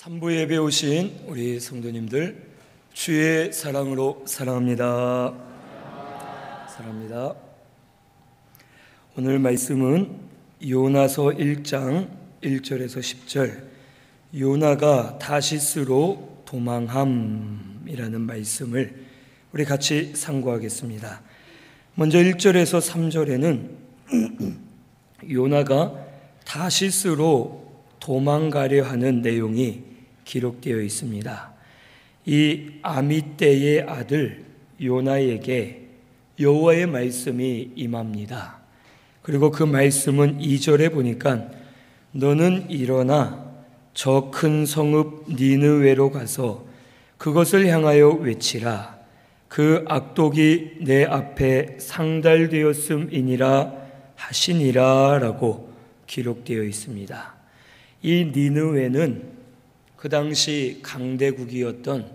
3부 예배 오신 우리 성도님들 주의 사랑으로 사랑합니다. 사랑합니다. 오늘 말씀은 요나서 1장 1절에서 10절 요나가 다시스로 도망함이라는 말씀을 우리 같이 상고하겠습니다. 먼저 1절에서 3절에는 요나가 다시스로 도망가려 하는 내용이 기록되어 있습니다. 이 아미떼의 아들 요나에게 여호와의 말씀이 임합니다. 그리고 그 말씀은 2절에 보니까 너는 일어나 저 큰 성읍 니느웨로 가서 그것을 향하여 외치라. 그 악독이 내 앞에 상달되었음이니라 하시니라 라고 기록되어 있습니다. 이 니느웨는 그 당시 강대국이었던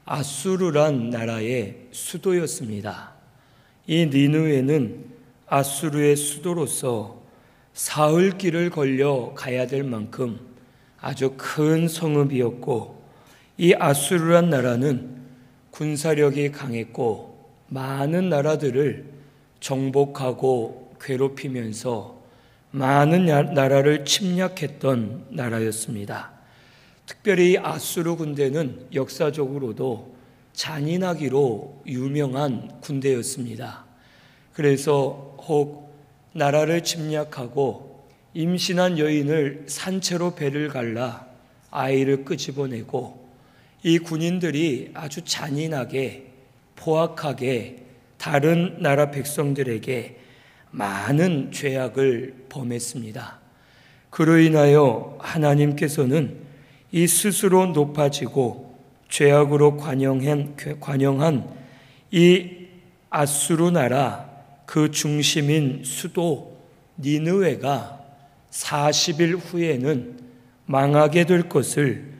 아수르란 나라의 수도였습니다. 이 니느웨는 아수르의 수도로서 사흘길을 걸려 가야 될 만큼 아주 큰 성읍이었고, 이 아수르란 나라는 군사력이 강했고 많은 나라들을 정복하고 괴롭히면서 많은 나라를 침략했던 나라였습니다. 특별히 아수르 군대는 역사적으로도 잔인하기로 유명한 군대였습니다. 그래서 혹 나라를 침략하고 임신한 여인을 산채로 배를 갈라 아이를 끄집어내고, 이 군인들이 아주 잔인하게 포악하게 다른 나라 백성들에게 많은 죄악을 범했습니다. 그로 인하여 하나님께서는 이 스스로 높아지고 죄악으로 관영한 이 아수르 나라 그 중심인 수도 니느웨가 40일 후에는 망하게 될 것을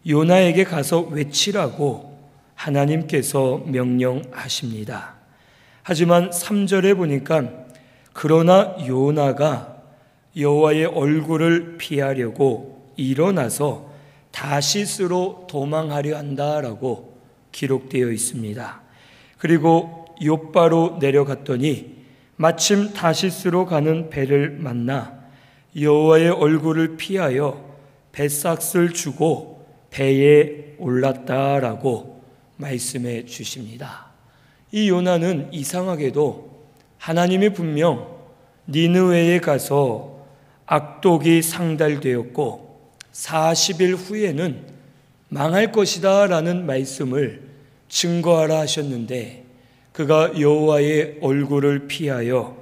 요나에게 가서 외치라고 하나님께서 명령하십니다. 하지만 3절에 보니까 그러나 요나가 여호와의 얼굴을 피하려고 일어나서 다시스로 도망하려 한다라고 기록되어 있습니다. 그리고 욥바로 내려갔더니 마침 다시스로 가는 배를 만나 여호와의 얼굴을 피하여 뱃삭을 주고 배에 올랐다라고 말씀해 주십니다. 이 요나는 이상하게도 하나님이 분명 니느웨에 가서 악독이 상달되었고 40일 후에는 망할 것이다 라는 말씀을 증거하라 하셨는데, 그가 여호와의 얼굴을 피하여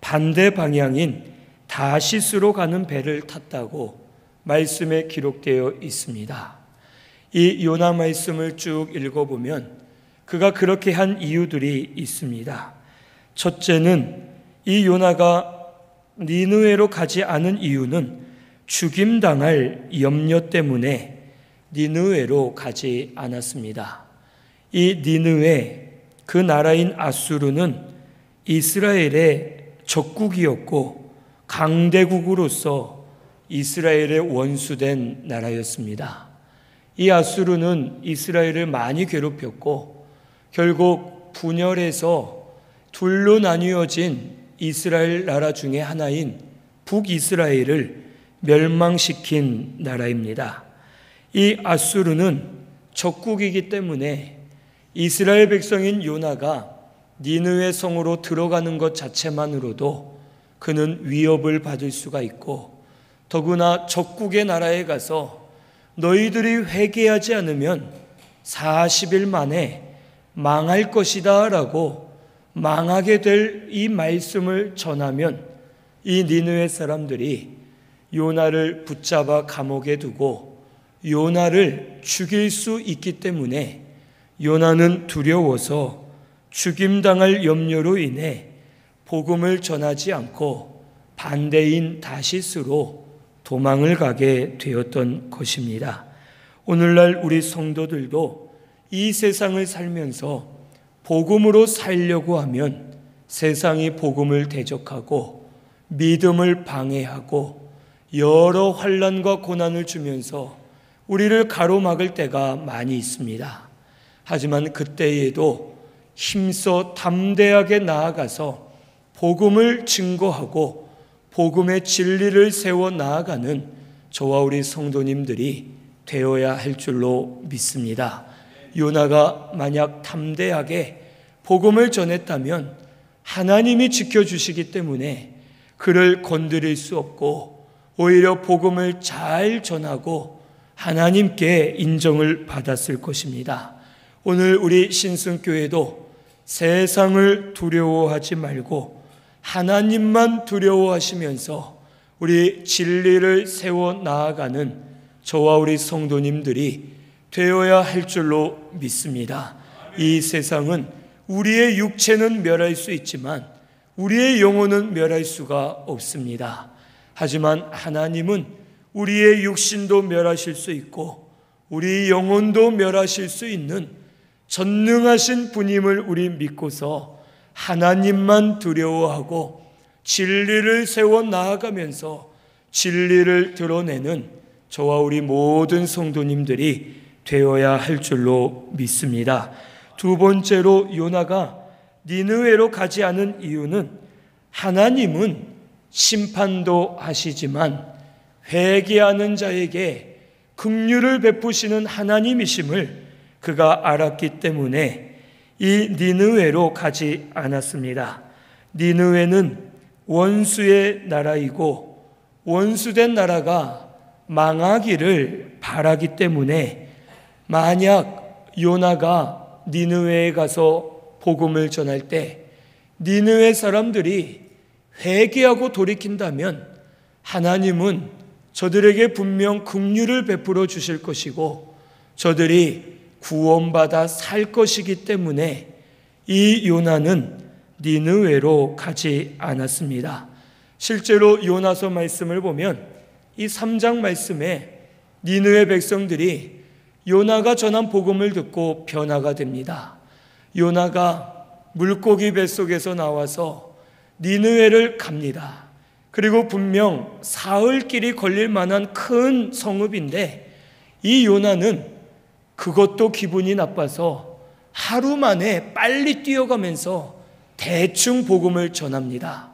반대 방향인 다시스로 가는 배를 탔다고 말씀에 기록되어 있습니다. 이 요나 말씀을 쭉 읽어보면 그가 그렇게 한 이유들이 있습니다. 첫째는 이 요나가 니느웨로 가지 않은 이유는 죽임당할 염려 때문에 니느웨로 가지 않았습니다. 이 니느웨, 그 나라인 아수르는 이스라엘의 적국이었고 강대국으로서 이스라엘의 원수된 나라였습니다. 이 아수르는 이스라엘을 많이 괴롭혔고 결국 분열해서 둘로 나뉘어진 이스라엘 나라 중에 하나인 북이스라엘을 멸망시킨 나라입니다. 이 아수르는 적국이기 때문에 이스라엘 백성인 요나가 니느웨 성으로 들어가는 것 자체만으로도 그는 위협을 받을 수가 있고, 더구나 적국의 나라에 가서 너희들이 회개하지 않으면 40일 만에 망할 것이다 라고 망하게 될 이 말씀을 전하면 이 니느웨 사람들이 요나를 붙잡아 감옥에 두고 요나를 죽일 수 있기 때문에 요나는 두려워서 죽임당할 염려로 인해 복음을 전하지 않고 반대인 다시스로 도망을 가게 되었던 것입니다. 오늘날 우리 성도들도 이 세상을 살면서 복음으로 살려고 하면 세상이 복음을 대적하고 믿음을 방해하고 여러 환난과 고난을 주면서 우리를 가로막을 때가 많이 있습니다. 하지만 그때에도 힘써 담대하게 나아가서 복음을 증거하고 복음의 진리를 세워 나아가는 저와 우리 성도님들이 되어야 할 줄로 믿습니다. 요나가 만약 담대하게 복음을 전했다면 하나님이 지켜주시기 때문에 그를 건드릴 수 없고 오히려 복음을 잘 전하고 하나님께 인정을 받았을 것입니다. 오늘 우리 신승교회도 세상을 두려워하지 말고 하나님만 두려워하시면서 우리 진리를 세워 나아가는 저와 우리 성도님들이 되어야 할 줄로 믿습니다. 이 세상은 우리의 육체는 멸할 수 있지만 우리의 영혼은 멸할 수가 없습니다. 하지만 하나님은 우리의 육신도 멸하실 수 있고 우리 영혼도 멸하실 수 있는 전능하신 분임을 우리 믿고서 하나님만 두려워하고 진리를 세워 나아가면서 진리를 드러내는 저와 우리 모든 성도님들이 되어야 할 줄로 믿습니다. 두 번째로 요나가 니느웨로 가지 않은 이유는 하나님은 심판도 하시지만 회개하는 자에게 긍휼을 베푸시는 하나님이심을 그가 알았기 때문에 이 니느웨로 가지 않았습니다. 니느웨는 원수의 나라이고 원수된 나라가 망하기를 바라기 때문에 만약 요나가 니느웨에 가서 복음을 전할 때 니느웨 사람들이 회개하고 돌이킨다면 하나님은 저들에게 분명 긍휼을 베풀어 주실 것이고 저들이 구원받아 살 것이기 때문에 이 요나는 니느웨로 가지 않았습니다. 실제로 요나서 말씀을 보면 이 3장 말씀에 니느웨 백성들이 요나가 전한 복음을 듣고 변화가 됩니다. 요나가 물고기 뱃속에서 나와서 니느웨를 갑니다. 그리고 분명 사흘길이 걸릴 만한 큰 성읍인데 이 요나는 그것도 기분이 나빠서 하루 만에 빨리 뛰어가면서 대충 복음을 전합니다.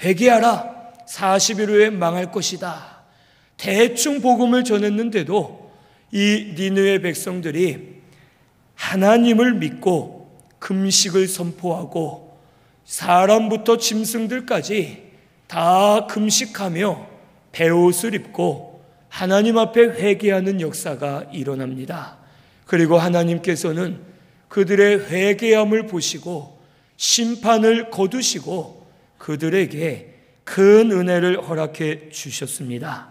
회개하라, 40일 후에 망할 것이다. 대충 복음을 전했는데도 이 니느웨 백성들이 하나님을 믿고 금식을 선포하고 사람부터 짐승들까지 다 금식하며 베옷을 입고 하나님 앞에 회개하는 역사가 일어납니다. 그리고 하나님께서는 그들의 회개함을 보시고 심판을 거두시고 그들에게 큰 은혜를 허락해 주셨습니다.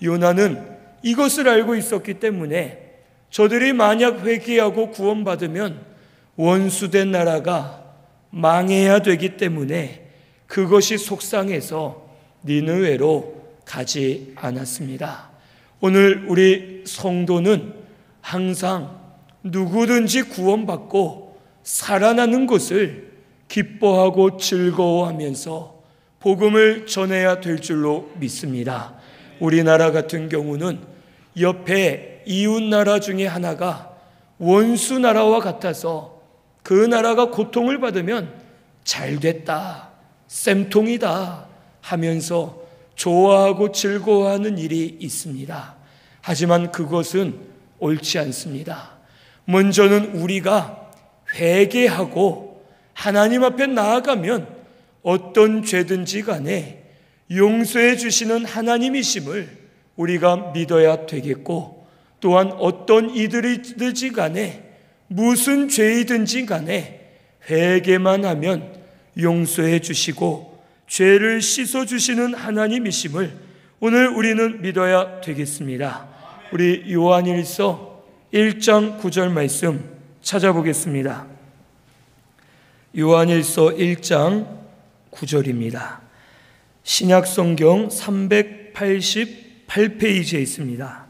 요나는 이것을 알고 있었기 때문에 저들이 만약 회개하고 구원받으면 원수된 나라가 망해야 되기 때문에 그것이 속상해서 니느웨로 가지 않았습니다. 오늘 우리 성도는 항상 누구든지 구원받고 살아나는 것을 기뻐하고 즐거워하면서 복음을 전해야 될 줄로 믿습니다. 우리나라 같은 경우는 옆에 이웃 나라 중에 하나가 원수 나라와 같아서 그 나라가 고통을 받으면 잘 됐다, 쌤통이다 하면서 좋아하고 즐거워하는 일이 있습니다. 하지만 그것은 옳지 않습니다. 먼저는 우리가 회개하고 하나님 앞에 나아가면 어떤 죄든지 간에 용서해 주시는 하나님이심을 우리가 믿어야 되겠고 또한 어떤 이들이든지 간에 무슨 죄이든지 간에 회개만 하면 용서해 주시고 죄를 씻어 주시는 하나님이심을 오늘 우리는 믿어야 되겠습니다. 우리 요한일서 1장 9절 말씀 찾아보겠습니다. 요한일서 1장 9절입니다. 신약성경 388페이지에 있습니다.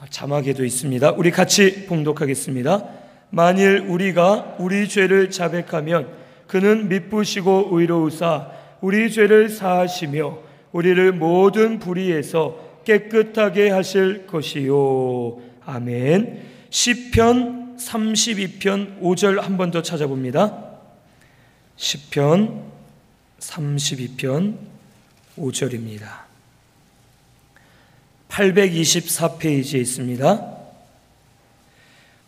자막에도 있습니다. 우리 같이 봉독하겠습니다. 만일 우리가 우리 죄를 자백하면 그는 미쁘시고 의로우사 우리 죄를 사하시며 우리를 모든 불의에서 깨끗하게 하실 것이요. 아멘. 시편 32편 5절 한 번 더 찾아봅니다. 시편 32편 5절입니다. 824페이지에 있습니다.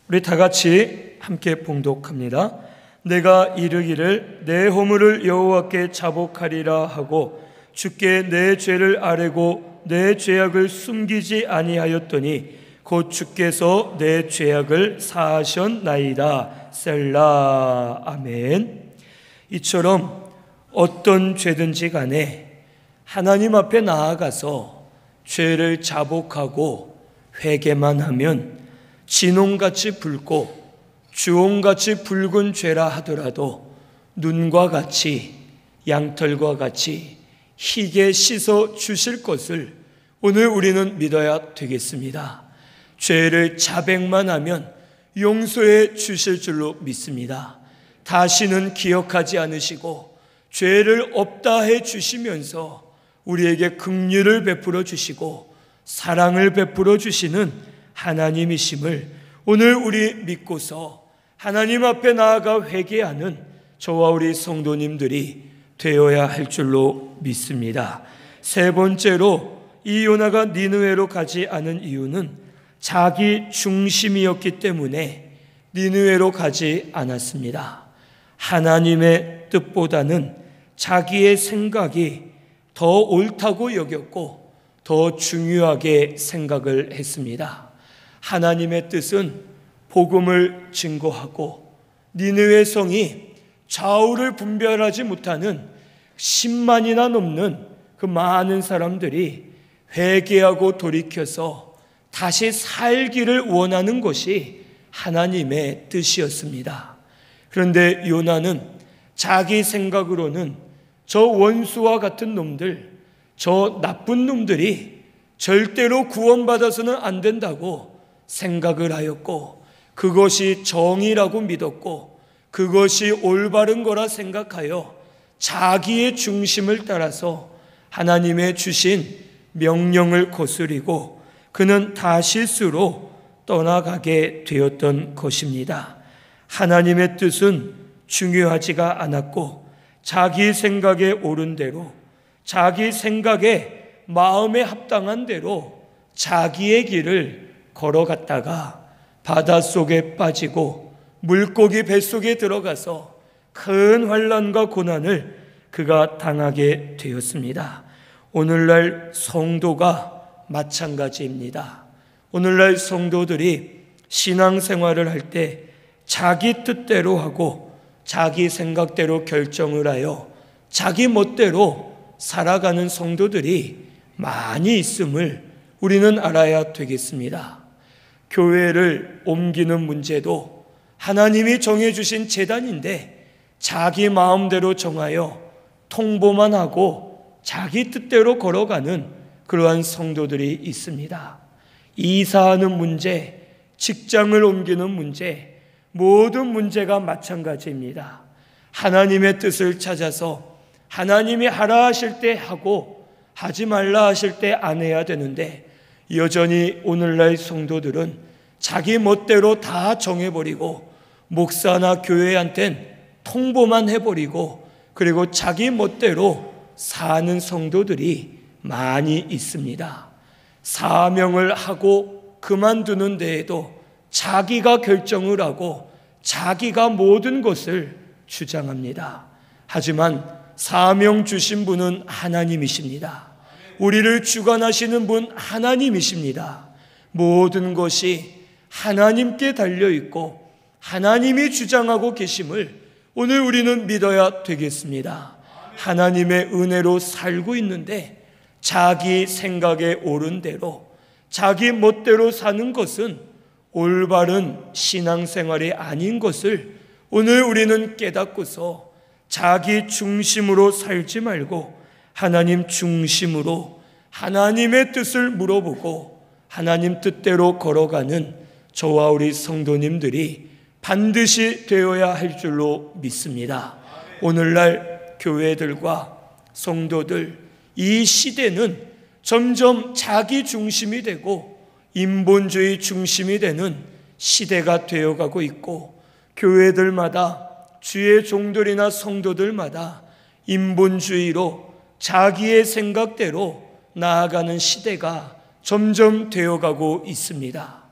우리 다 같이 함께 봉독합니다. 내가 이르기를 내 허물을 여호와께 자복하리라 하고 주께 내 죄를 아뢰고 내 죄악을 숨기지 아니하였더니 곧 주께서 내 죄악을 사하셨나이다. 셀라. 아멘. 이처럼 어떤 죄든지 간에 하나님 앞에 나아가서 죄를 자복하고 회개만 하면 진홍같이 붉고 주홍같이 붉은 죄라 하더라도 눈과 같이 양털과 같이 희게 씻어 주실 것을 오늘 우리는 믿어야 되겠습니다. 죄를 자백만 하면 용서해 주실 줄로 믿습니다. 다시는 기억하지 않으시고 죄를 없다 해 주시면서 우리에게 긍휼을 베풀어 주시고 사랑을 베풀어 주시는 하나님이심을 오늘 우리 믿고서 하나님 앞에 나아가 회개하는 저와 우리 성도님들이 되어야 할 줄로 믿습니다. 세 번째로 이 요나가 니느웨로 가지 않은 이유는 자기 중심이었기 때문에 니느웨로 가지 않았습니다. 하나님의 뜻보다는 자기의 생각이 더 옳다고 여겼고 더 중요하게 생각을 했습니다. 하나님의 뜻은 복음을 증거하고 니느웨 성이 좌우를 분별하지 못하는 10만이나 넘는 그 많은 사람들이 회개하고 돌이켜서 다시 살기를 원하는 것이 하나님의 뜻이었습니다. 그런데 요나는 자기 생각으로는 저 원수와 같은 놈들, 저 나쁜 놈들이 절대로 구원받아서는 안 된다고 생각을 하였고 그것이 정의라고 믿었고 그것이 올바른 거라 생각하여 자기의 중심을 따라서 하나님의 주신 명령을 거스리고 그는 다시스로 떠나가게 되었던 것입니다. 하나님의 뜻은 중요하지가 않았고 자기 생각에 옳은 대로 자기 생각에 마음에 합당한 대로 자기의 길을 걸어갔다가 바닷속에 빠지고 물고기 뱃속에 들어가서 큰 환난과 고난을 그가 당하게 되었습니다. 오늘날 성도가 마찬가지입니다. 오늘날 성도들이 신앙생활을 할 때 자기 뜻대로 하고 자기 생각대로 결정을 하여 자기 멋대로 살아가는 성도들이 많이 있음을 우리는 알아야 되겠습니다. 교회를 옮기는 문제도 하나님이 정해주신 제단인데 자기 마음대로 정하여 통보만 하고 자기 뜻대로 걸어가는 그러한 성도들이 있습니다. 이사하는 문제, 직장을 옮기는 문제, 모든 문제가 마찬가지입니다. 하나님의 뜻을 찾아서 하나님이 하라 하실 때 하고 하지 말라 하실 때 안 해야 되는데 여전히 오늘날 성도들은 자기 멋대로 다 정해버리고 목사나 교회한텐 통보만 해버리고 그리고 자기 멋대로 사는 성도들이 많이 있습니다. 사명을 하고 그만두는 데에도 자기가 결정을 하고 자기가 모든 것을 주장합니다. 하지만 사명 주신 분은 하나님이십니다. 우리를 주관하시는 분 하나님이십니다. 모든 것이 하나님께 달려있고 하나님이 주장하고 계심을 오늘 우리는 믿어야 되겠습니다. 하나님의 은혜로 살고 있는데 자기 생각에 옳은 대로 자기 멋대로 사는 것은 올바른 신앙생활이 아닌 것을 오늘 우리는 깨닫고서 자기 중심으로 살지 말고 하나님 중심으로 하나님의 뜻을 물어보고 하나님 뜻대로 걸어가는 저와 우리 성도님들이 반드시 되어야 할 줄로 믿습니다. 오늘날 교회들과 성도들, 이 시대는 점점 자기 중심이 되고 인본주의 중심이 되는 시대가 되어가고 있고, 교회들마다 주의 종들이나 성도들마다 인본주의로 자기의 생각대로 나아가는 시대가 점점 되어가고 있습니다.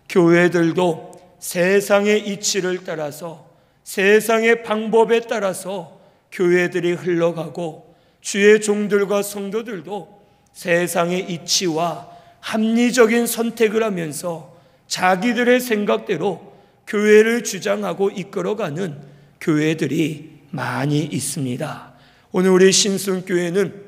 교회들도 세상의 이치를 따라서, 세상의 방법에 따라서 교회들이 흘러가고, 주의 종들과 성도들도 세상의 이치와 합리적인 선택을 하면서 자기들의 생각대로 교회를 주장하고 이끌어가는 교회들이 많이 있습니다. 오늘 우리 신순교회는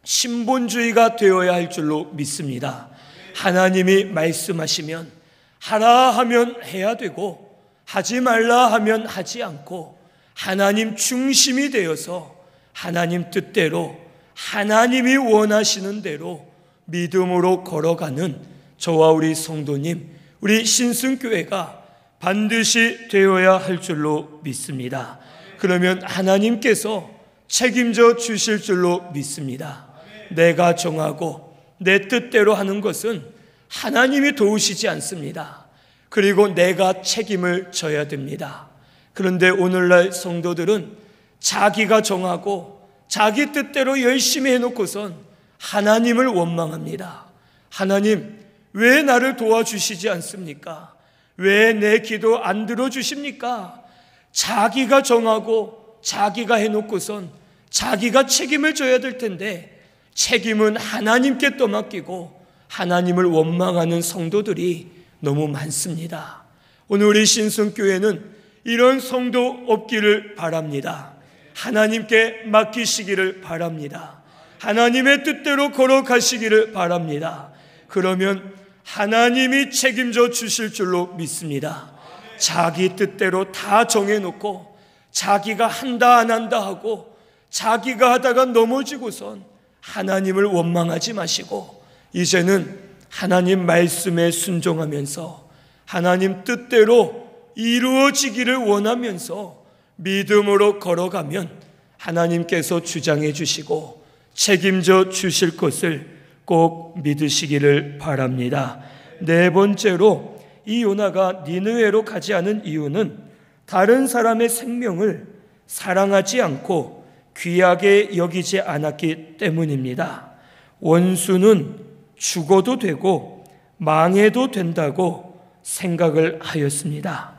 신본주의가 되어야 할 줄로 믿습니다. 하나님이 말씀하시면 하라 하면 해야 되고, 하지 말라 하면 하지 않고, 하나님 중심이 되어서 하나님 뜻대로, 하나님이 원하시는 대로 믿음으로 걸어가는 저와 우리 성도님, 우리 신순교회가 반드시 되어야 할 줄로 믿습니다. 그러면 하나님께서 책임져 주실 줄로 믿습니다. 내가 정하고 내 뜻대로 하는 것은 하나님이 도우시지 않습니다. 그리고 내가 책임을 져야 됩니다. 그런데 오늘날 성도들은 자기가 정하고 자기 뜻대로 열심히 해놓고선 하나님을 원망합니다. 하나님, 왜 나를 도와주시지 않습니까? 왜 내 기도 안 들어주십니까? 자기가 정하고 자기가 해놓고선 자기가 책임을 져야 될 텐데, 책임은 하나님께 떠맡기고 하나님을 원망하는 성도들이 너무 많습니다. 오늘 우리 신순교회는 이런 성도 없기를 바랍니다. 하나님께 맡기시기를 바랍니다. 하나님의 뜻대로 걸어가시기를 바랍니다. 그러면 하나님이 책임져 주실 줄로 믿습니다. 자기 뜻대로 다 정해놓고 자기가 한다 안 한다 하고 자기가 하다가 넘어지고선 하나님을 원망하지 마시고, 이제는 하나님 말씀에 순종하면서 하나님 뜻대로 이루어지기를 원하면서 믿음으로 걸어가면 하나님께서 주장해 주시고 책임져 주실 것을 꼭 믿으시기를 바랍니다. 네 번째로, 이 요나가 니느웨로 가지 않은 이유는 다른 사람의 생명을 사랑하지 않고 귀하게 여기지 않았기 때문입니다. 원수는 죽어도 되고 망해도 된다고 생각을 하였습니다.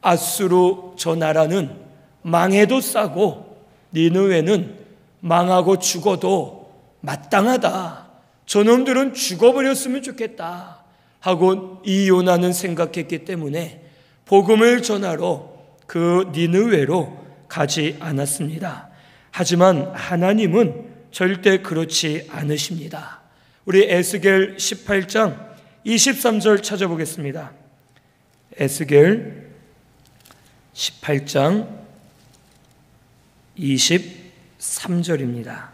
아수르 저 나라는 망해도 싸고 니느웨는 망하고 죽어도 마땅하다, 저놈들은 죽어버렸으면 좋겠다 하고 이 요나는 생각했기 때문에 복음을 전하러 그 니느웨로 가지 않았습니다. 하지만 하나님은 절대 그렇지 않으십니다. 우리 에스겔 18장 23절 찾아보겠습니다. 에스겔 18장 23절입니다.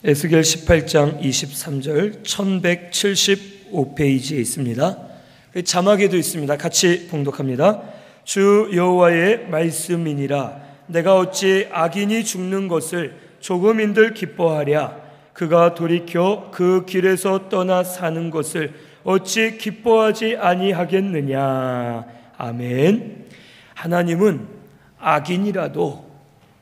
에스겔 18장 23절 1175페이지에 있습니다. 자막에도 있습니다. 같이 봉독합니다. 주 여호와의 말씀이니라. 내가 어찌 악인이 죽는 것을 조금인들 기뻐하랴. 그가 돌이켜 그 길에서 떠나 사는 것을 어찌 기뻐하지 아니하겠느냐. 아멘. 하나님은 악인이라도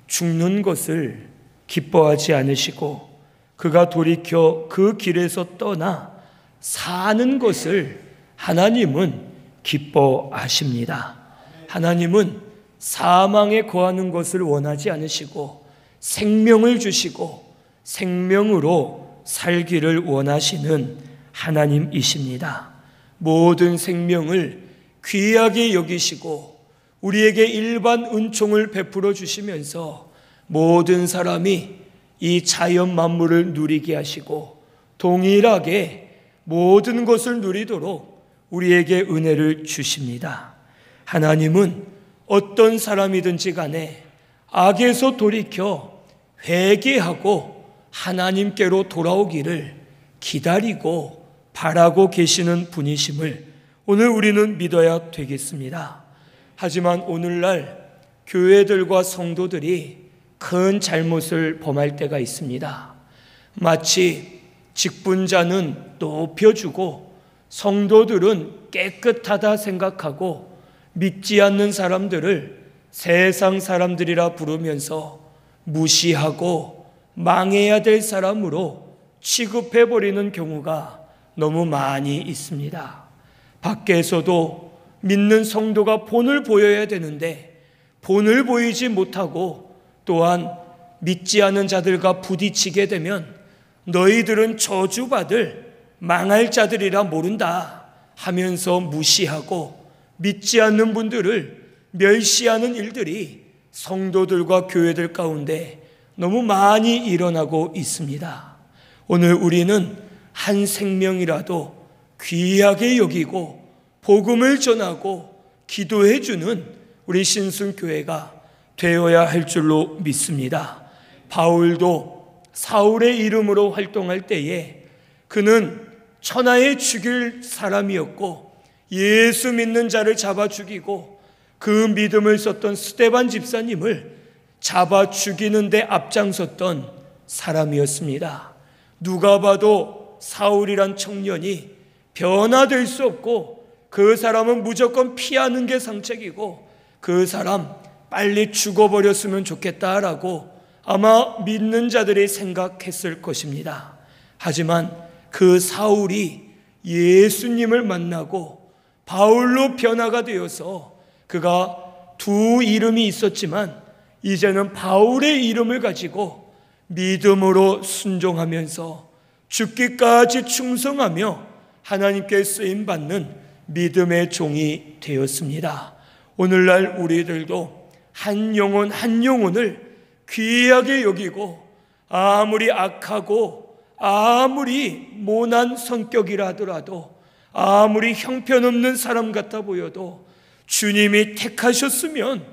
죽는 것을 기뻐하지 않으시고, 그가 돌이켜 그 길에서 떠나 사는 것을 하나님은 기뻐하십니다. 하나님은 사망에 거하는 것을 원하지 않으시고 생명을 주시고 생명으로 살기를 원하시는 하나님이십니다. 모든 생명을 귀하게 여기시고 우리에게 일반 은총을 베풀어 주시면서 모든 사람이 이 자연 만물을 누리게 하시고 동일하게 모든 것을 누리도록 우리에게 은혜를 주십니다. 하나님은 어떤 사람이든지 간에 악에서 돌이켜 회개하고 하나님께로 돌아오기를 기다리고 바라고 계시는 분이심을 오늘 우리는 믿어야 되겠습니다. 하지만 오늘날 교회들과 성도들이 큰 잘못을 범할 때가 있습니다. 마치 직분자는 높여주고 성도들은 깨끗하다 생각하고 믿지 않는 사람들을 세상 사람들이라 부르면서 무시하고 망해야 될 사람으로 취급해버리는 경우가 너무 많이 있습니다. 밖에서도 믿는 성도가 본을 보여야 되는데 본을 보이지 못하고 또한 믿지 않은 자들과 부딪히게 되면 너희들은 저주받을 망할 자들이라 모른다 하면서 무시하고 믿지 않는 분들을 멸시하는 일들이 성도들과 교회들 가운데 너무 많이 일어나고 있습니다. 오늘 우리는 한 생명이라도 귀하게 여기고 복음을 전하고 기도해 주는 우리 신순교회가 되어야 할 줄로 믿습니다. 바울도 사울의 이름으로 활동할 때에 그는 천하에 죽일 사람이었고 예수 믿는 자를 잡아 죽이고 그 믿음을 썼던 스데반 집사님을 잡아 죽이는 데 앞장섰던 사람이었습니다. 누가 봐도 사울이란 청년이 변화될 수 없고 그 사람은 무조건 피하는 게 상책이고 그 사람 빨리 죽어버렸으면 좋겠다라고 아마 믿는 자들이 생각했을 것입니다. 하지만 그 사울이 예수님을 만나고 바울로 변화가 되어서 그가 두 이름이 있었지만 이제는 바울의 이름을 가지고 믿음으로 순종하면서 죽기까지 충성하며 하나님께 쓰임받는 믿음의 종이 되었습니다. 오늘날 우리들도 한 영혼 한 영혼을 귀하게 여기고 아무리 악하고 아무리 모난 성격이라 하더라도 아무리 형편없는 사람 같아 보여도 주님이 택하셨으면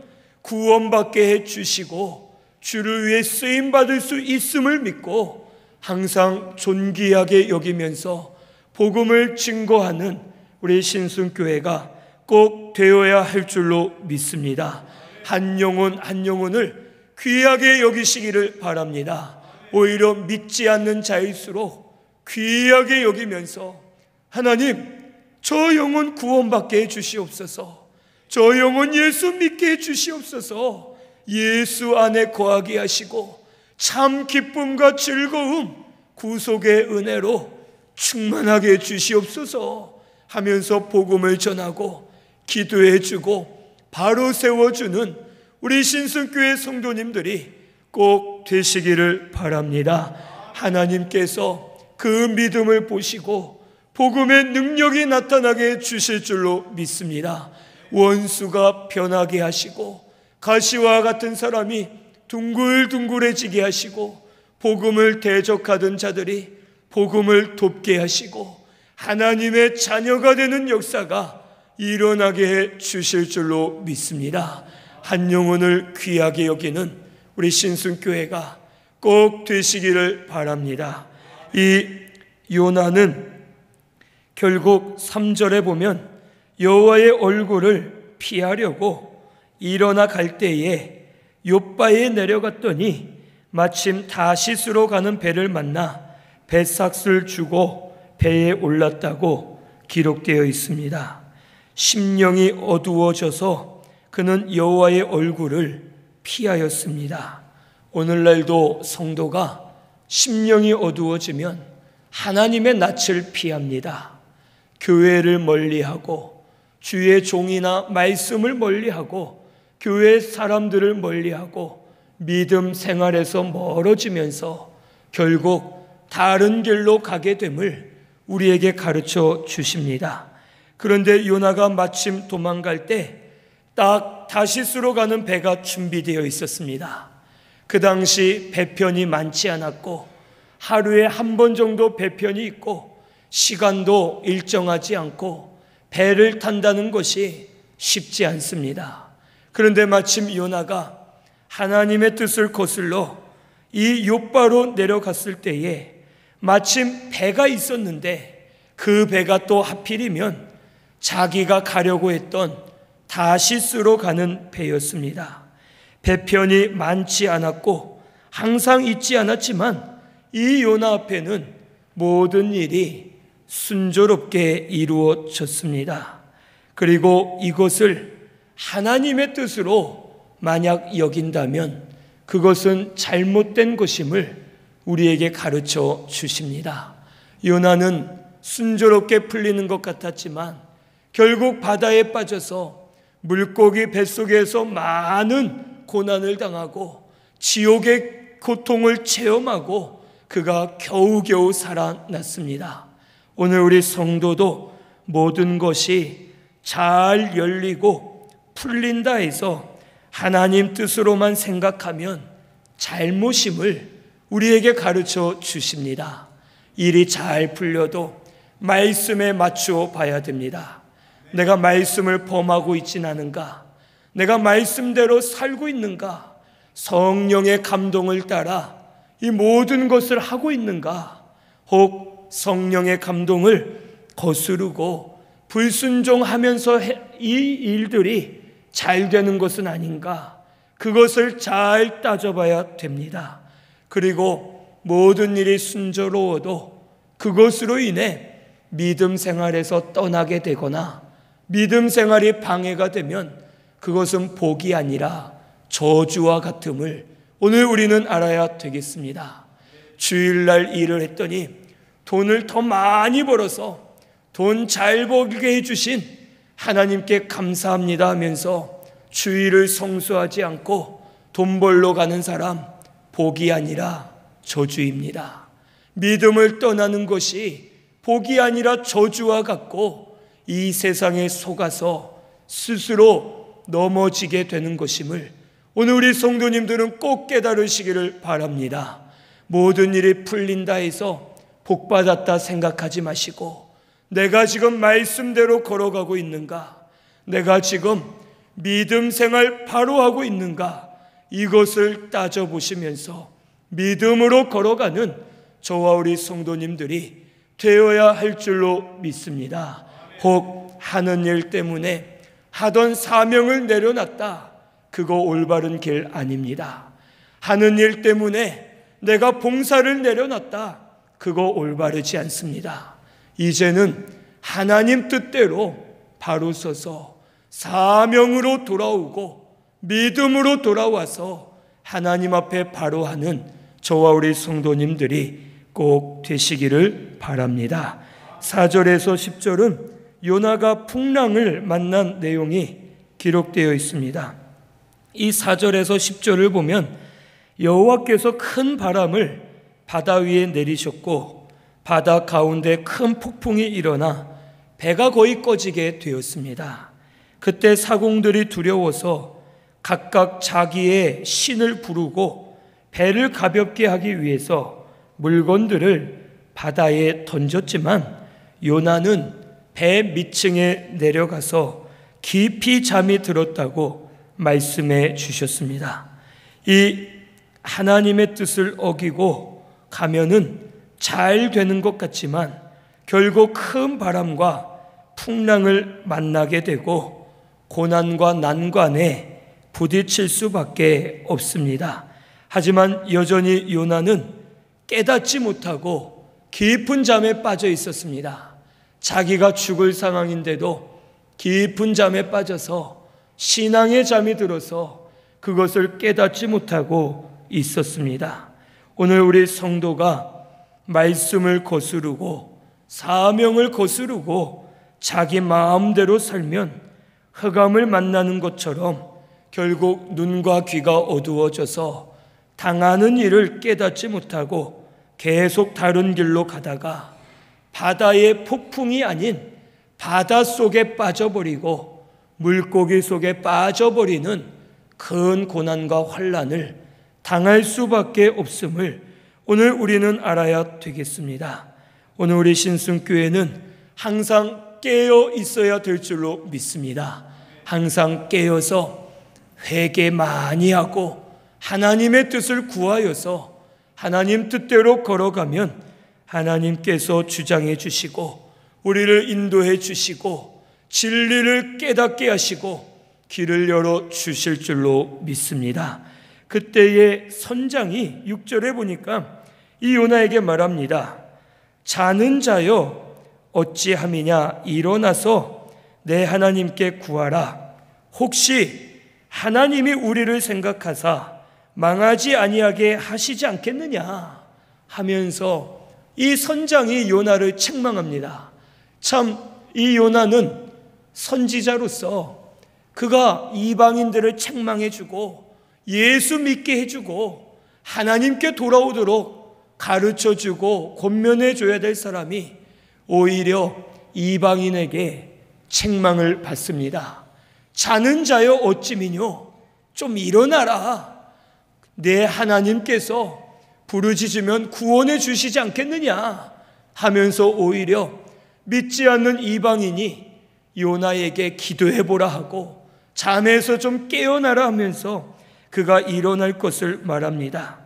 구원받게 해주시고 주를 위해 쓰임받을 수 있음을 믿고 항상 존귀하게 여기면서 복음을 증거하는 우리 신순교회가 꼭 되어야 할 줄로 믿습니다. 한 영혼 한 영혼을 귀하게 여기시기를 바랍니다. 오히려 믿지 않는 자일수록 귀하게 여기면서 하나님, 저 영혼 구원받게 해주시옵소서. 저 영혼 예수 믿게 해주시옵소서. 예수 안에 거하게 하시고 참 기쁨과 즐거움, 구속의 은혜로 충만하게 해주시옵소서 하면서 복음을 전하고 기도해주고 바로 세워주는 우리 신순교회 성도님들이 꼭 되시기를 바랍니다. 하나님께서 그 믿음을 보시고 복음의 능력이 나타나게 주실 줄로 믿습니다. 원수가 변하게 하시고 가시와 같은 사람이 둥글둥글해지게 하시고 복음을 대적하던 자들이 복음을 돕게 하시고 하나님의 자녀가 되는 역사가 일어나게 해 주실 줄로 믿습니다. 한 영혼을 귀하게 여기는 우리 신순교회가 꼭 되시기를 바랍니다. 이 요나는 결국 3절에 보면 여호와의 얼굴을 피하려고 일어나 갈 때에 욥바에 내려갔더니 마침 다시스로 가는 배를 만나 배삭을 주고 배에 올랐다고 기록되어 있습니다. 심령이 어두워져서 그는 여호와의 얼굴을 피하였습니다. 오늘날도 성도가 심령이 어두워지면 하나님의 낯을 피합니다. 교회를 멀리하고 주의 종이나 말씀을 멀리하고 교회 사람들을 멀리하고 믿음 생활에서 멀어지면서 결국 다른 길로 가게 됨을 우리에게 가르쳐 주십니다. 그런데 요나가 마침 도망갈 때 딱 다시스로 가는 배가 준비되어 있었습니다. 그 당시 배편이 많지 않았고 하루에 한 번 정도 배편이 있고 시간도 일정하지 않고 배를 탄다는 것이 쉽지 않습니다. 그런데 마침 요나가 하나님의 뜻을 거슬러 이 욥바로 내려갔을 때에 마침 배가 있었는데 그 배가 또 하필이면 자기가 가려고 했던 다시스로 가는 배였습니다. 배편이 많지 않았고 항상 있지 않았지만 이 요나 앞에는 모든 일이 순조롭게 이루어졌습니다. 그리고 이것을 하나님의 뜻으로 만약 여긴다면 그것은 잘못된 것임을 우리에게 가르쳐 주십니다. 요나는 순조롭게 풀리는 것 같았지만 결국 바다에 빠져서 물고기 뱃속에서 많은 고난을 당하고 지옥의 고통을 체험하고 그가 겨우겨우 살아났습니다. 오늘 우리 성도도 모든 것이 잘 열리고 풀린다 해서 하나님 뜻으로만 생각하면 잘못임을 우리에게 가르쳐 주십니다. 일이 잘 풀려도 말씀에 맞추어 봐야 됩니다. 내가 말씀을 범하고 있진 않은가? 내가 말씀대로 살고 있는가? 성령의 감동을 따라 이 모든 것을 하고 있는가? 혹 성령의 감동을 거스르고 불순종하면서 이 일들이 잘 되는 것은 아닌가? 그것을 잘 따져봐야 됩니다. 그리고 모든 일이 순조로워도 그것으로 인해 믿음 생활에서 떠나게 되거나 믿음 생활이 방해가 되면 그것은 복이 아니라 저주와 같음을 오늘 우리는 알아야 되겠습니다. 주일날 일을 했더니 돈을 더 많이 벌어서 돈 잘 벌게 해주신 하나님께 감사합니다 하면서 주일을 성수하지 않고 돈 벌러 가는 사람, 복이 아니라 저주입니다. 믿음을 떠나는 것이 복이 아니라 저주와 같고 이 세상에 속아서 스스로 넘어지게 되는 것임을 오늘 우리 성도님들은 꼭 깨달으시기를 바랍니다. 모든 일이 풀린다 해서 복받았다 생각하지 마시고 내가 지금 말씀대로 걸어가고 있는가? 내가 지금 믿음 생활 바로 하고 있는가? 이것을 따져보시면서 믿음으로 걸어가는 저와 우리 성도님들이 되어야 할 줄로 믿습니다. 혹 하는 일 때문에 하던 사명을 내려놨다. 그거 올바른 길 아닙니다. 하는 일 때문에 내가 봉사를 내려놨다. 그거 올바르지 않습니다. 이제는 하나님 뜻대로 바로 서서 사명으로 돌아오고 믿음으로 돌아와서 하나님 앞에 바로 하는 저와 우리 성도님들이 꼭 되시기를 바랍니다. 4절에서 10절은 요나가 풍랑을 만난 내용이 기록되어 있습니다. 이 4절에서 10절을 보면 여호와께서 큰 바람을 바다 위에 내리셨고 바다 가운데 큰 폭풍이 일어나 배가 거의 꺼지게 되었습니다. 그때 사공들이 두려워서 각각 자기의 신을 부르고 배를 가볍게 하기 위해서 물건들을 바다에 던졌지만 요나는 배 밑층에 내려가서 깊이 잠이 들었다고 말씀해 주셨습니다. 이 하나님의 뜻을 어기고 가면은 잘 되는 것 같지만 결국 큰 바람과 풍랑을 만나게 되고 고난과 난관에 부딪힐 수밖에 없습니다. 하지만 여전히 요나는 깨닫지 못하고 깊은 잠에 빠져 있었습니다. 자기가 죽을 상황인데도 깊은 잠에 빠져서 신앙의 잠이 들어서 그것을 깨닫지 못하고 있었습니다. 오늘 우리 성도가 말씀을 거스르고 사명을 거스르고 자기 마음대로 살면 흑암을 만나는 것처럼 결국 눈과 귀가 어두워져서 당하는 일을 깨닫지 못하고 계속 다른 길로 가다가 바다의 폭풍이 아닌 바다 속에 빠져버리고 물고기 속에 빠져버리는 큰 고난과 환난을 당할 수밖에 없음을 오늘 우리는 알아야 되겠습니다. 오늘 우리 신승교회는 항상 깨어 있어야 될 줄로 믿습니다. 항상 깨어서 회개 많이 하고 하나님의 뜻을 구하여서 하나님 뜻대로 걸어가면 하나님께서 주장해 주시고 우리를 인도해 주시고 진리를 깨닫게 하시고 길을 열어 주실 줄로 믿습니다. 그때의 선장이 6절에 보니까 이 요나에게 말합니다. 자는 자여 어찌함이냐, 일어나서 내 하나님께 구하라. 혹시 하나님이 우리를 생각하사 망하지 아니하게 하시지 않겠느냐 하면서 이 선장이 요나를 책망합니다. 참 이 요나는 선지자로서 그가 이방인들을 책망해주고 예수 믿게 해주고 하나님께 돌아오도록 가르쳐주고 권면해줘야 될 사람이 오히려 이방인에게 책망을 받습니다. 자는 자여 어찌 미뇨, 좀 일어나라. 내 하나님께서 부르짖으면 구원해 주시지 않겠느냐 하면서 오히려 믿지 않는 이방인이 요나에게 기도해보라 하고 잠에서 좀 깨어나라 하면서 그가 일어날 것을 말합니다.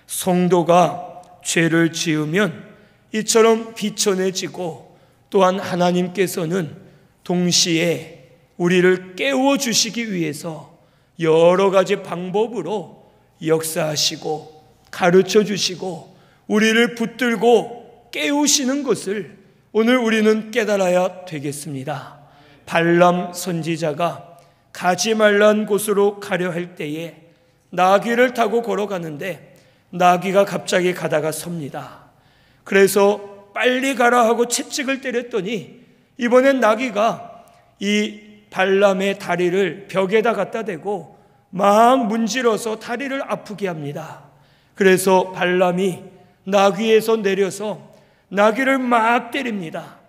성도가 죄를 지으면 이처럼 비천해지고 또한 하나님께서는 동시에 우리를 깨워주시기 위해서 여러 가지 방법으로 역사하시고 가르쳐주시고 우리를 붙들고 깨우시는 것을 오늘 우리는 깨달아야 되겠습니다. 발람 선지자가 가지 말란 곳으로 가려 할 때에 나귀를 타고 걸어가는데 나귀가 갑자기 가다가 섭니다. 그래서 빨리 가라 하고 채찍을 때렸더니 이번엔 나귀가 이 발람의 다리를 벽에다 갖다 대고 막 문질러서 다리를 아프게 합니다. 그래서 발람이 나귀에서 내려서 나귀를 막 때립니다.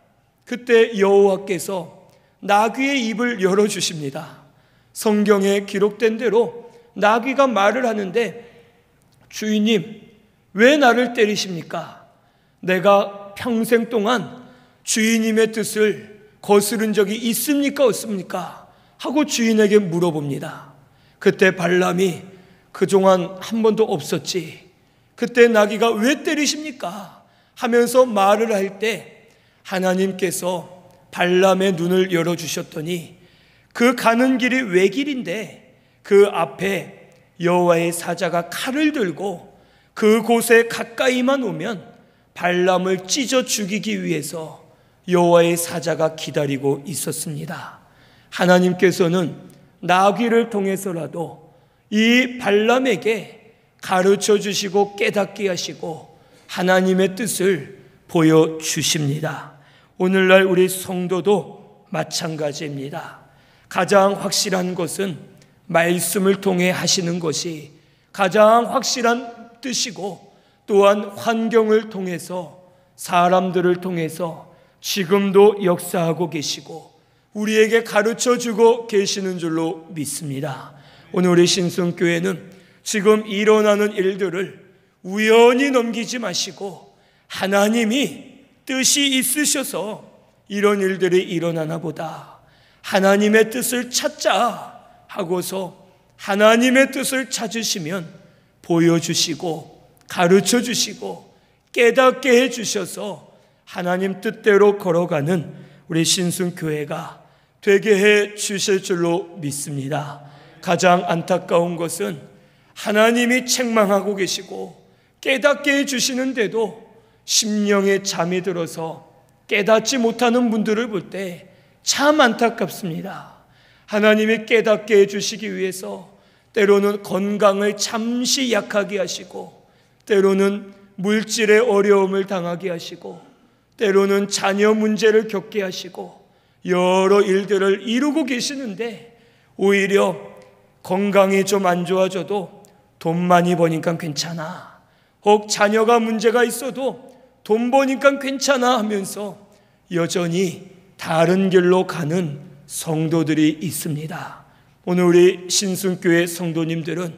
그때 여호와께서 나귀의 입을 열어주십니다. 성경에 기록된 대로 나귀가 말을 하는데 주인님, 왜 나를 때리십니까? 내가 평생 동안 주인님의 뜻을 거스른 적이 있습니까? 없습니까? 하고 주인에게 물어봅니다. 그때 발람이 그동안 한 번도 없었지. 그때 나귀가 왜 때리십니까? 하면서 말을 할 때 하나님께서 발람의 눈을 열어주셨더니 그 가는 길이 외길인데 그 앞에 여호와의 사자가 칼을 들고 그곳에 가까이만 오면 발람을 찢어 죽이기 위해서 여호와의 사자가 기다리고 있었습니다. 하나님께서는 나귀를 통해서라도 이 발람에게 가르쳐 주시고 깨닫게 하시고 하나님의 뜻을 보여주십니다. 오늘날 우리 성도도 마찬가지입니다. 가장 확실한 것은 말씀을 통해 하시는 것이 가장 확실한 뜻이고 또한 환경을 통해서 사람들을 통해서 지금도 역사하고 계시고 우리에게 가르쳐주고 계시는 줄로 믿습니다. 오늘 우리 신성교회는 지금 일어나는 일들을 우연히 넘기지 마시고 하나님이 뜻이 있으셔서 이런 일들이 일어나나 보다, 하나님의 뜻을 찾자 하고서 하나님의 뜻을 찾으시면 보여주시고 가르쳐주시고 깨닫게 해주셔서 하나님 뜻대로 걸어가는 우리 신순교회가 되게 해 주실 줄로 믿습니다. 가장 안타까운 것은 하나님이 책망하고 계시고 깨닫게 해주시는데도 심령에 잠이 들어서 깨닫지 못하는 분들을 볼 때 참 안타깝습니다. 하나님이 깨닫게 해주시기 위해서 때로는 건강을 잠시 약하게 하시고 때로는 물질의 어려움을 당하게 하시고 때로는 자녀 문제를 겪게 하시고 여러 일들을 이루고 계시는데 오히려 건강이 좀 안 좋아져도 돈 많이 버니까 괜찮아, 혹 자녀가 문제가 있어도 돈 버니까 괜찮아 하면서 여전히 다른 길로 가는 성도들이 있습니다. 오늘 우리 신순교회 성도님들은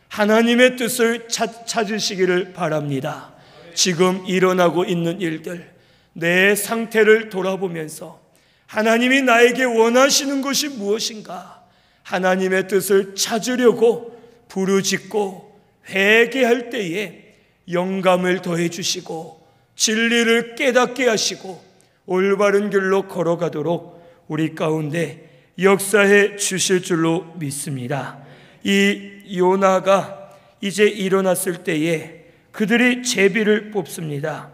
하나님의 뜻을 찾으시기를 바랍니다. 지금 일어나고 있는 일들, 내 상태를 돌아보면서 하나님이 나에게 원하시는 것이 무엇인가, 하나님의 뜻을 찾으려고 부르짖고 회개할 때에 영감을 더해 주시고 진리를 깨닫게 하시고 올바른 길로 걸어가도록 우리 가운데 역사해 주실 줄로 믿습니다. 이 요나가 이제 일어났을 때에 그들이 제비를 뽑습니다.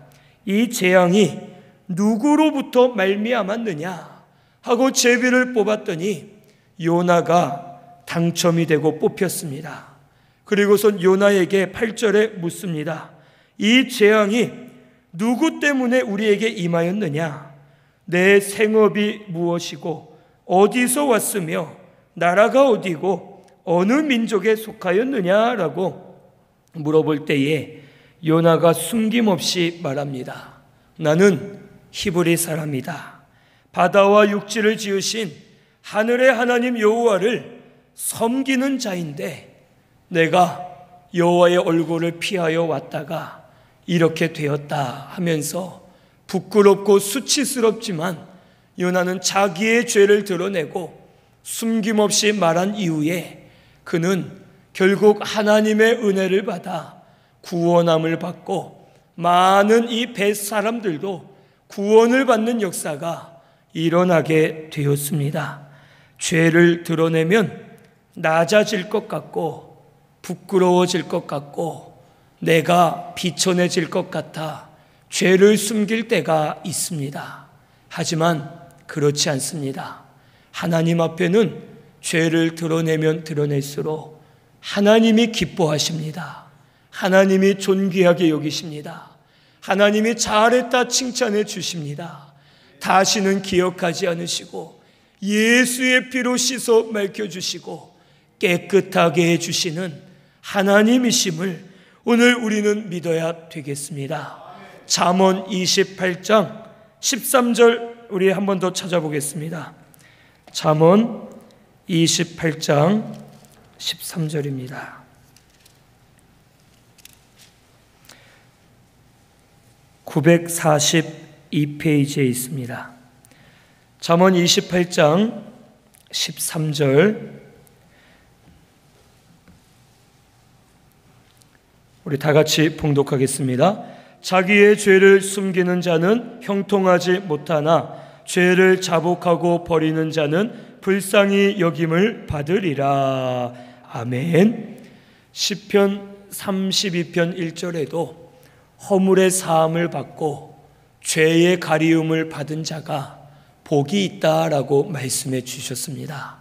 이 재앙이 누구로부터 말미암았느냐 하고 제비를 뽑았더니 요나가 당첨이 되고 뽑혔습니다. 그리고선 요나에게 8절에 묻습니다. 이 재앙이 누구 때문에 우리에게 임하였느냐? 내 생업이 무엇이고 어디서 왔으며 나라가 어디고 어느 민족에 속하였느냐라고 물어볼 때에 요나가 숨김없이 말합니다. 나는 히브리 사람이다. 바다와 육지를 지으신 하늘의 하나님 여호와를 섬기는 자인데 내가 여호와의 얼굴을 피하여 왔다가 이렇게 되었다 하면서 부끄럽고 수치스럽지만 요나는 자기의 죄를 드러내고 숨김없이 말한 이후에 그는 결국 하나님의 은혜를 받아 구원함을 받고 많은 이 배 사람들도 구원을 받는 역사가 일어나게 되었습니다. 죄를 드러내면 낮아질 것 같고 부끄러워질 것 같고 내가 비천해질 것 같아 죄를 숨길 때가 있습니다. 하지만 그렇지 않습니다. 하나님 앞에는 죄를 드러내면 드러낼수록 하나님이 기뻐하십니다. 하나님이 존귀하게 여기십니다. 하나님이 잘했다 칭찬해 주십니다. 다시는 기억하지 않으시고 예수의 피로 씻어 밝혀주시고 깨끗하게 해주시는 하나님이심을 오늘 우리는 믿어야 되겠습니다. 잠언 28장 13절 우리 한 번 더 찾아보겠습니다. 잠언 28장 13절입니다. (942페이지에) 있습니다. 잠언 28장 13절 우리 다 같이 봉독하겠습니다. 자기의 죄를 숨기는 자는 형통하지 못하나 죄를 자복하고 버리는 자는 불쌍히 여김을 받으리라. 아멘. 시편 32편 1절에도 허물의 사함을 받고 죄의 가리움을 받은 자가 복이 있다라고 말씀해 주셨습니다.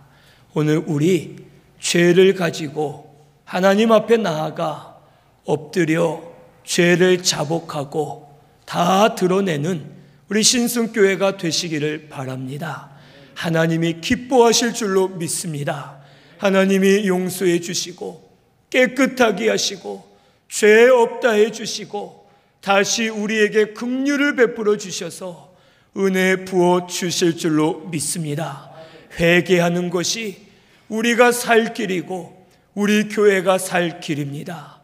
오늘 우리 죄를 가지고 하나님 앞에 나아가 엎드려 죄를 자복하고 다 드러내는 우리 신승교회가 되시기를 바랍니다. 하나님이 기뻐하실 줄로 믿습니다. 하나님이 용서해 주시고 깨끗하게 하시고 죄 없다 해 주시고 다시 우리에게 긍휼을 베풀어 주셔서 은혜 부어 주실 줄로 믿습니다. 회개하는 것이 우리가 살 길이고 우리 교회가 살 길입니다.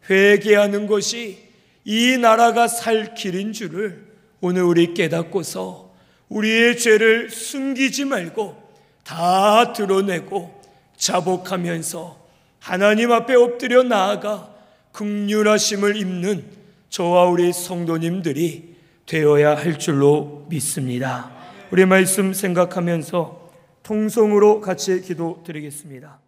회개하는 것이 이 나라가 살 길인 줄을 오늘 우리 깨닫고서 우리의 죄를 숨기지 말고 다 드러내고 자복하면서 하나님 앞에 엎드려 나아가 긍휼하심을 입는 저와 우리 성도님들이 되어야 할 줄로 믿습니다. 우리 말씀 생각하면서 통성으로 같이 기도드리겠습니다.